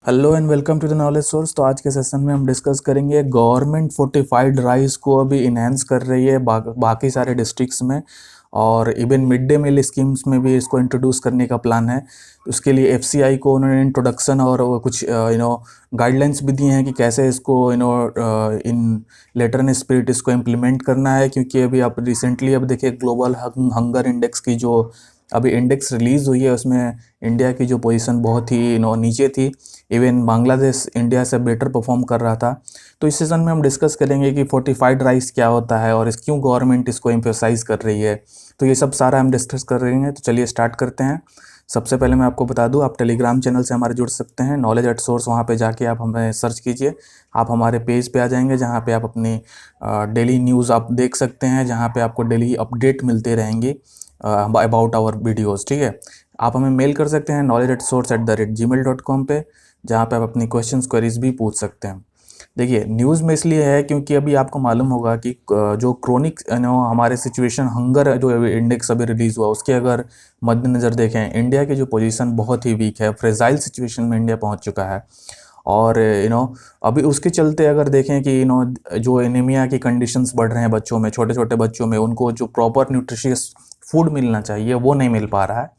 Hello and welcome to the Knowledge Source. तो आज के सेशन में हम डिस्कस करेंगे गवर्नमेंट फोर्टिफाइड राइस को अभी इन्हेंस कर रही है बाकी सारे डिस्ट्रिक्ट्स में, और even mid day meal schemes में भी इसको इंट्रोड्यूस करने का प्लान है। उसके लिए एफसीआई को उन्होंने इंट्रोडक्शन और वो कुछ गाइडलाइंस भी दिए हैं कि कैसे इसको इन लेटर एंड स्पिरिट इसको इम्प्लीमेंट करना है। क्योंकि अभी आप रिसेंटली अब देखिए ग्लोबल हंगर इंडेक्स की जो अभी इंडेक्स रिलीज़ हुई है, उसमें इंडिया की जो पोजीशन बहुत ही नीचे थी। इवन बांग्लादेश इंडिया से बेटर परफॉर्म कर रहा था। तो इस सेशन में हम डिस्कस करेंगे कि फोर्टिफाइड राइस क्या होता है और क्यों गवर्नमेंट इसको एम्फेसाइज कर रही है। तो ये सब सारा हम डिस्कस कर रहे हैं। तो चलिए स्टार्ट करते हैं। सबसे पहले मैं आपको बता दूं, आप टेलीग्राम चैनल से हमारे जुड़ सकते हैं, नॉलेज एट सोर्स। वहाँ पे जाके आप हमें सर्च कीजिए, आप हमारे पेज पे आ जाएंगे, जहाँ पे आप अपनी डेली न्यूज़ आप देख सकते हैं, जहाँ पे आपको डेली अपडेट मिलते रहेंगे अबाउट आवर वीडियोज़। ठीक है, आप हमें मेल कर सकते हैं knowledge@source@gmail.com पे, जहाँ पे आप अपनी क्वेश्चंस क्वेरीज भी पूछ सकते हैं। देखिए, न्यूज़ में इसलिए है क्योंकि अभी आपको मालूम होगा कि जो क्रोनिक हमारे सिचुएशन हंगर जो इंडेक्स अभी रिलीज़ हुआ, उसके अगर मद्देनज़र देखें, इंडिया की जो पोजीशन बहुत ही वीक है, फ्रेजाइल सिचुएशन में इंडिया पहुंच चुका है। और अभी उसके चलते अगर देखें कि जो एनीमिया की कंडीशंस बढ़ रहे हैं बच्चों में, छोटे छोटे बच्चों में, उनको जो प्रॉपर न्यूट्रिशियस फूड मिलना चाहिए वो नहीं मिल पा रहा है।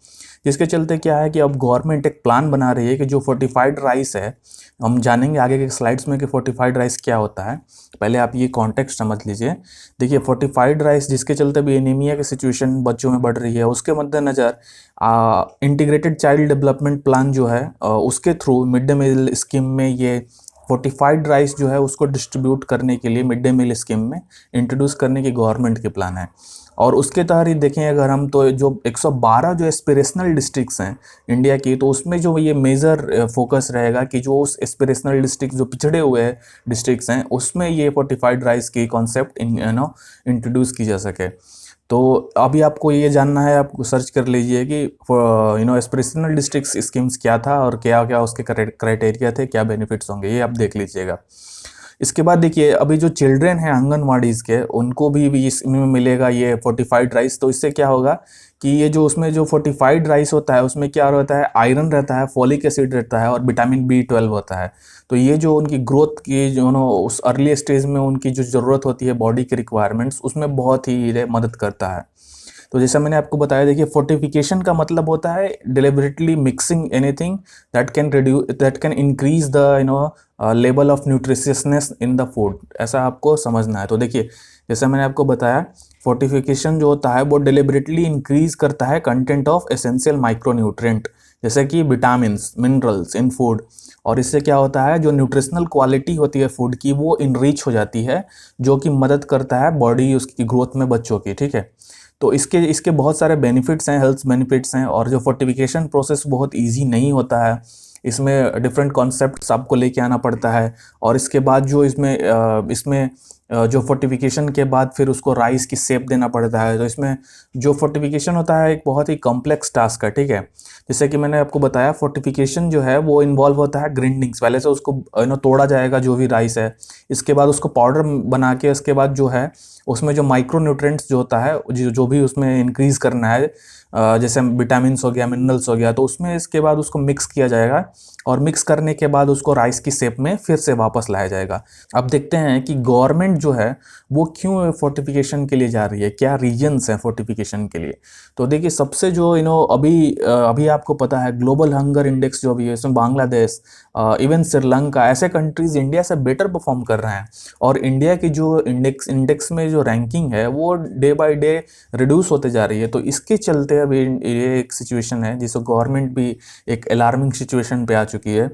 जिसके चलते क्या है कि अब गवर्नमेंट एक प्लान बना रही है कि जो फोर्टिफाइड राइस है, हम जानेंगे आगे के स्लाइड्स में कि फोर्टिफाइड राइस क्या होता है। पहले आप ये कॉन्टेक्स्ट समझ लीजिए। देखिए, फोर्टिफाइड राइस जिसके चलते भी एनीमिया की सिचुएशन बच्चों में बढ़ रही है, उसके मद्देनज़र इंटीग्रेटेड चाइल्ड डेवलपमेंट प्लान जो है उसके through mid day meal scheme में ये फोर्टिफाइड राइस जो है उसको डिस्ट्रीब्यूट करने के लिए मिड डे मील स्कीम में इंट्रोड्यूस करने की गवर्नमेंट के प्लान है। और उसके तहत ही देखें अगर हम, तो जो 112 जो एस्पिरेशनल डिस्ट्रिक्ट्स हैं इंडिया की, तो उसमें जो ये मेजर फोकस रहेगा कि जो उस एस्पिरेशनल डिस्ट्रिक्ट जो पिछड़े हुए डिस्ट्रिक्ट्स हैं, उसमें ये फोर्टिफाइड राइस की कॉन्सेप्ट इंट्रोड्यूस की जा सके। तो अभी आपको ये जानना है, आप सर्च कर लीजिए कि एस्पिरेशनल डिस्ट्रिक्ट स्कीम्स क्या था और क्या क्या उसके क्राइटेरिया थे, क्या बेनिफिट्स होंगे, ये आप देख लीजिएगा। इसके बाद देखिए, अभी जो चिल्ड्रेन हैं आंगनवाड़ीज़ के, उनको भी इसमें मिलेगा ये फोर्टिफाइड राइस। तो इससे क्या होगा कि ये जो उसमें जो फोर्टिफाइड राइस होता है उसमें क्या रहता है, आयरन रहता है, फॉलिक एसिड रहता है और विटामिन B12 होता है। तो ये जो उनकी ग्रोथ की जो उस अर्ली स्टेज में उनकी जो ज़रूरत होती है बॉडी की रिक्वायरमेंट्स, उसमें बहुत ही ये मदद करता है। तो जैसा मैंने आपको बताया, देखिए, फोर्टिफिकेशन का मतलब होता है deliberately mixing anything that can increase the level of nutritiousness in the food. ऐसा आपको समझना है। तो देखिए, जैसा मैंने आपको बताया, फोर्टिफिकेशन जो होता है वो डिलिबरेटली इंक्रीज करता है कंटेंट ऑफ एसेंशियल माइक्रोन्यूट्रिएंट, जैसे कि विटामिन्स, मिनरल्स इन फूड। और इससे क्या होता है, जो न्यूट्रिशनल क्वालिटी होती है फूड की वो इनरीच हो जाती है, जो कि मदद करता है बॉडी उसकी ग्रोथ में बच्चों की। ठीक है, तो इसके इसके बहुत सारे बेनिफिट्स हैं, हेल्थ बेनिफिट्स हैं। और जो फोर्टिफिकेशन प्रोसेस बहुत इजी नहीं होता है, इसमें डिफरेंट कॉन्सेप्ट्स आपको लेके आना पड़ता है। और इसके बाद जो इसमें जो फोर्टिफिकेशन के बाद फिर उसको राइस की शेप देना पड़ता है। तो इसमें जो फोर्टिफिकेशन होता है एक बहुत ही कॉम्प्लेक्स टास्क है। ठीक है, जैसे कि मैंने आपको बताया, फोर्टिफिकेशन जो है वो इन्वॉल्व होता है ग्राइंडिंग्स। पहले से उसको तोड़ा जाएगा जो भी राइस है, इसके बाद उसको पाउडर बना के उसके बाद जो है उसमें जो माइक्रो न्यूट्रिएंट्स जो होता है, जो भी उसमें इंक्रीज़ करना है, जैसे विटामिन्स हो गया, मिनरल्स हो गया, तो उसमें इसके बाद उसको मिक्स किया जाएगा। और मिक्स करने के बाद उसको राइस की शेप में फिर से वापस लाया जाएगा। अब देखते हैं कि गवर्नमेंट जो है वो क्यों फोर्टिफिकेशन के लिए जा रही है, क्या रीजन्स हैं फोर्टिफिकेशन के लिए। तो देखिए, सबसे जो अभी आपको पता है ग्लोबल हंगर इंडेक्स जो भी है, इसमें बांग्लादेश, इवन श्रीलंका, ऐसे कंट्रीज इंडिया से बेटर परफॉर्म कर रहे हैं। और इंडिया की जो इंडेक्स में जो रैंकिंग है वो डे बाय डे रिड्यूस होते जा रही है। तो इसके चलते अभी ये एक सिचुएशन है जिसको गवर्नमेंट भी एक अलार्मिंग सिचुएशन पे आ चुकी है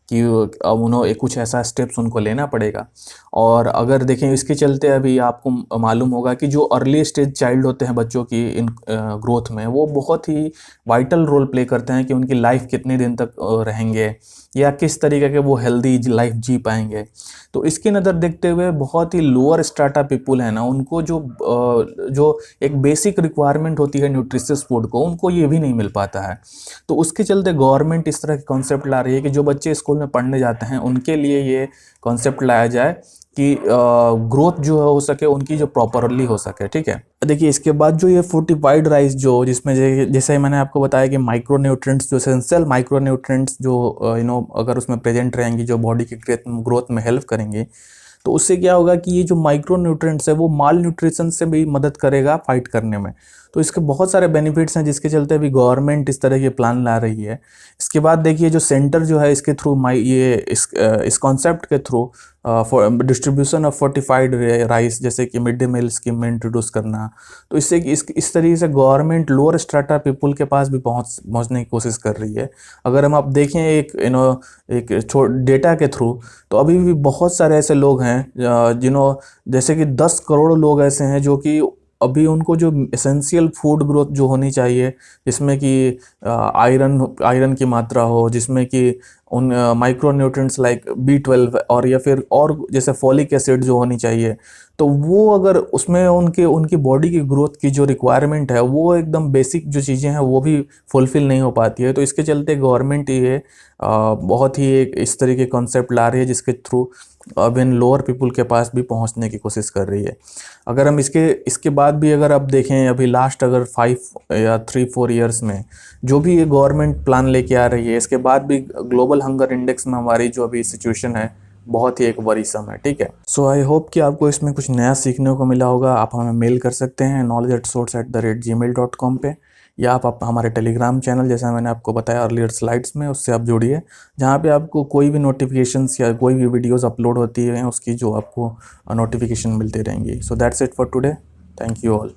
कि अब उन्होंने कुछ ऐसा स्टेप्स उनको लेना पड़ेगा। और अगर देखें, इसके चलते अभी आपको मालूम होगा कि जो अर्ली स्टेज चाइल्ड होते हैं बच्चों की इन ग्रोथ में, वो बहुत ही वाइटल रोल प्ले करते हैं कि उनकी लाइफ कितने दिन तक रहेंगे या किस तरीके के वो हेल्दी लाइफ जी पाएंगे। तो इसकी नज़र देखते हुए बहुत ही लोअर स्ट्राटा पीपुल है ना, उनको जो एक बेसिक रिक्वायरमेंट होती है न्यूट्रिशियस फूड को, उनको ये भी नहीं मिल पाता है। तो उसके चलते गवर्नमेंट इस तरह के कॉन्सेप्ट ला रही है कि जो बच्चे स्कूल स्कूल में पढ़ने जाते हैं उनके लिए ये कॉन्सेप्ट लाया जाए कि ग्रोथ जो है हो सके उनकी, जो प्रॉपरली हो सके। ठीक है, देखिए इसके बाद जो ये फोर्टिफाइड राइस जो जिसमें जैसे मैंने आपको बताया कि माइक्रो न्यूट्रिएंट्स, जो एसेंशियल माइक्रो न्यूट्रिएंट्स जो अगर उसमें प्रेजेंट रहेंगी, जो बॉडी की ग्रोथ में हेल्प करेंगे, तो उससे क्या होगा कि ये जो माइक्रो न्यूट्रिएंट्स है वो माल न्यूट्रिशन से भी मदद करेगा फाइट करने में। तो इसके बहुत सारे बेनिफिट्स हैं, जिसके चलते अभी गवर्नमेंट इस तरह के प्लान ला रही है। इसके बाद देखिए जो सेंटर जो है इसके थ्रू इस कॉन्सेप्ट के through distribution of fortified rice, जैसे कि मिड डे मील स्कीम में इंट्रोड्यूस करना, तो इससे इस तरीके से गवर्नमेंट लोअर स्ट्राटा पीपल के पास भी पहुंचने की कोशिश कर रही है। अगर हम आप देखें एक एक डेटा के थ्रू, तो अभी भी बहुत सारे ऐसे लोग हैं जैसे कि 10 करोड़ लोग ऐसे हैं जो कि अभी उनको जो एसेंशियल फूड ग्रोथ जो होनी चाहिए, जिसमें कि आयरन की मात्रा हो, जिसमें कि उन माइक्रो न्यूट्रिएंट्स लाइक B12 और या फिर और जैसे फॉलिक एसिड जो होनी चाहिए, तो वो अगर उसमें उनकी बॉडी की ग्रोथ की जो रिक्वायरमेंट है, वो एकदम बेसिक जो चीज़ें हैं वो भी फुलफिल नहीं हो पाती है। तो इसके चलते गवर्नमेंट ये बहुत ही एक इस तरीके कॉन्सेप्ट ला रही है, जिसके थ्रू अब इन लोअर पीपल के पास भी पहुंचने की कोशिश कर रही है। अगर हम इसके बाद भी अगर आप देखें, अभी लास्ट अगर 5 या 3-4 ईयर्स में जो भी ये गवर्नमेंट प्लान लेके आ रही है, इसके बाद भी ग्लोबल हंगर इंडेक्स में हमारी जो अभी सिचुएशन है बहुत ही एक वरीसम है। ठीक है, सो आई होप कि आपको इसमें कुछ नया सीखने को मिला होगा। आप हमें मेल कर सकते हैं knowledge@source@gmail.com पे, या आप हमारे टेलीग्राम चैनल, जैसा मैंने आपको बताया अर्लियर स्लाइड्स में, उससे आप जुड़िए, जहाँ पे आपको कोई भी नोटिफिकेशंस या कोई भी वीडियोस अपलोड होती है उसकी जो आपको नोटिफिकेशन मिलती रहेंगी। So that's it for today, thank you all.